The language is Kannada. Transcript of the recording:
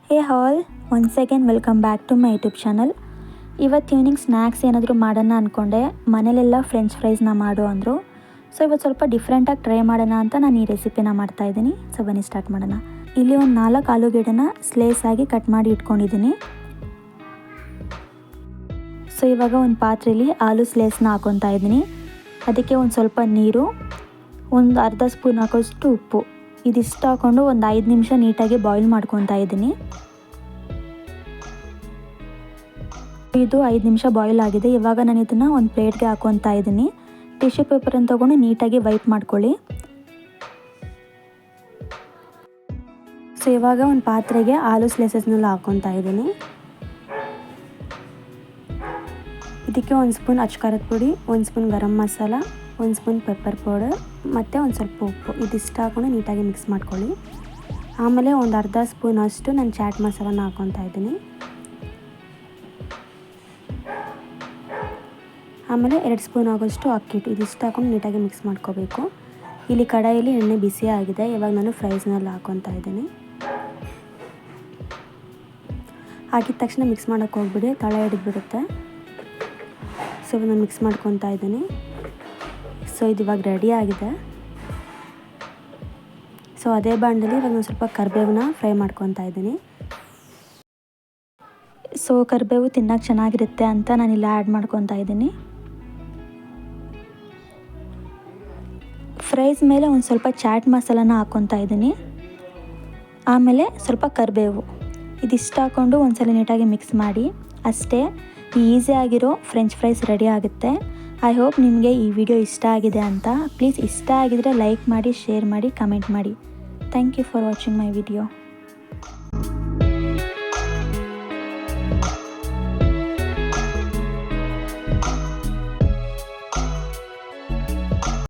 Hey all, once again welcome back to my YouTube channel. ಇವತ್ತು ಈವ್ನಿಂಗ್ ಸ್ನ್ಯಾಕ್ಸ್ ಏನಾದರೂ ಮಾಡೋಣ ಅಂದ್ಕೊಂಡೆ. ಮನೇಲೆಲ್ಲ ಫ್ರೆಂಚ್ ಫ್ರೈಸ್ನ ಮಾಡು ಅಂದರು. ಸೊ ಇವತ್ತು ಸ್ವಲ್ಪ ಡಿಫ್ರೆಂಟಾಗಿ ಟ್ರೈ ಮಾಡೋಣ ಅಂತ ನಾನು ಈ ರೆಸಿಪಿನ ಮಾಡ್ತಾಯಿದ್ದೀನಿ. ಸೊ ಬನ್ನಿ ಸ್ಟಾರ್ಟ್ ಮಾಡೋಣ. ಇಲ್ಲಿ ಒಂದು 4 ಆಲೂಗೆಡ್ಡೆನ ಸ್ಲೇಸ್ ಆಗಿ ಕಟ್ ಮಾಡಿ ಇಟ್ಕೊಂಡಿದ್ದೀನಿ. ಸೊ ಇವಾಗ ಒಂದು ಪಾತ್ರೆಯಲ್ಲಿ ಆಲೂ ಸ್ಲೇಸ್ನ ಹಾಕ್ಕೊತಾ ಇದ್ದೀನಿ. ಅದಕ್ಕೆ ಒಂದು ಸ್ವಲ್ಪ ನೀರು, ಒಂದು ಅರ್ಧ ಸ್ಪೂನ್ ಹಾಕೋಷ್ಟು ಉಪ್ಪು, ಇದಿಷ್ಟು ಹಾಕ್ಕೊಂಡು ಒಂದು 5 ನಿಮಿಷ ನೀಟಾಗಿ ಬಾಯ್ಲ್ ಮಾಡ್ಕೊತಾ ಇದ್ದೀನಿ. ಇದು 5 ನಿಮಿಷ ಬಾಯ್ಲ್ ಆಗಿದೆ. ಇವಾಗ ನಾನು ಇದನ್ನು ಒಂದು ಪ್ಲೇಟ್ಗೆ ಹಾಕ್ಕೊತಾ ಇದ್ದೀನಿ. ಟಿಶ್ಯೂ ಪೇಪರನ್ನು ತೊಗೊಂಡು ನೀಟಾಗಿ ವೈಪ್ ಮಾಡ್ಕೊಳ್ಳಿ. ಸೊ ಇವಾಗ ಒಂದು ಪಾತ್ರೆಗೆ ಆಲೂ ಸ್ಲೈಸಸ್ನೆಲ್ಲ ಹಾಕ್ಕೊತಾ ಇದ್ದೀನಿ. ಇದಕ್ಕೆ ಒಂದು ಸ್ಪೂನ್ ಅಚ್ಕಾರದ ಪುಡಿ, ಒಂದು ಸ್ಪೂನ್ ಗರಂ ಮಸಾಲ, ಒಂದು ಸ್ಪೂನ್ ಪೆಪ್ಪರ್ ಪೌಡರ್ ಮತ್ತು ಒಂದು ಸ್ವಲ್ಪ ಉಪ್ಪು, ಇದಿಷ್ಟು ಹಾಕ್ಕೊಂಡು ನೀಟಾಗಿ ಮಿಕ್ಸ್ ಮಾಡ್ಕೊಳ್ಳಿ. ಆಮೇಲೆ ಒಂದು ಅರ್ಧ ಸ್ಪೂನ್ ಅಷ್ಟು ನಾನು ಚಾಟ್ ಮಸಾಲನ ಹಾಕ್ಕೊತಾ ಇದ್ದೀನಿ. ಆಮೇಲೆ 2 ಸ್ಪೂನ್ ಆಗೋಷ್ಟು ಅಕ್ಕಿ ಹಿಟ್ಟು, ಇದಿಷ್ಟು ಹಾಕ್ಕೊಂಡು ನೀಟಾಗಿ ಮಿಕ್ಸ್ ಮಾಡ್ಕೋಬೇಕು. ಇಲ್ಲಿ ಕಡಾಯಲ್ಲಿ ಎಣ್ಣೆ ಬಿಸಿ ಆಗಿದೆ. ಇವಾಗ ನಾನು ಫ್ರೈಸ್ನೆಲ್ಲ ಹಾಕ್ಕೊತಾ ಇದ್ದೀನಿ. ಹಾಕಿದ ತಕ್ಷಣ ಮಿಕ್ಸ್ ಮಾಡೋಕ್ಕೆ ಹೋಗ್ಬಿಡಿ, ತಳ ಹಿಡಿದ್ಬಿಡುತ್ತೆ. ಸೊ ನಾನು ಮಿಕ್ಸ್ ಮಾಡ್ಕೊತಾ ಇದ್ದೀನಿ. ಸೊ ಇದು ಇವಾಗ ರೆಡಿ ಆಗಿದೆ. ಸೊ ಅದೇ ಬಾಣದಲ್ಲಿ ಇವಾಗ ನಾನು ಸ್ವಲ್ಪ ಕರಿಬೇವನ್ನ ಫ್ರೈ ಮಾಡ್ಕೊತಾ ಇದ್ದೀನಿ. ಸೊ ಕರಿಬೇವು ತಿನ್ನೋಕೆ ಚೆನ್ನಾಗಿರುತ್ತೆ ಅಂತ ನಾನಿಲ್ಲ ಆ್ಯಡ್ ಮಾಡ್ಕೊತಾ ಇದ್ದೀನಿ. ಫ್ರೈಸ್ ಮೇಲೆ ಒಂದು ಸ್ವಲ್ಪ ಚಾಟ್ ಮಸಾಲಾನ ಹಾಕ್ಕೊತಾ ಇದ್ದೀನಿ. ಆಮೇಲೆ ಸ್ವಲ್ಪ ಕರಿಬೇವು, ಇದಿಷ್ಟು ಹಾಕ್ಕೊಂಡು ಒಂದ್ಸಲ ನೀಟಾಗಿ ಮಿಕ್ಸ್ ಮಾಡಿ. ಅಷ್ಟೇ, ಈಸಿಯಾಗಿರೋ ಫ್ರೆಂಚ್ ಫ್ರೈಸ್ ರೆಡಿ ಆಗುತ್ತೆ. ಐ ಹೋಪ್ ನಿಮಗೆ ಈ ವಿಡಿಯೋ ಇಷ್ಟ ಆಗಿದೆ ಅಂತ. ಪ್ಲೀಸ್ ಇಷ್ಟ ಆಗಿದರೆ ಲೈಕ್ ಮಾಡಿ, ಶೇರ್ ಮಾಡಿ, ಕಮೆಂಟ್ ಮಾಡಿ. Thank you for watching my video.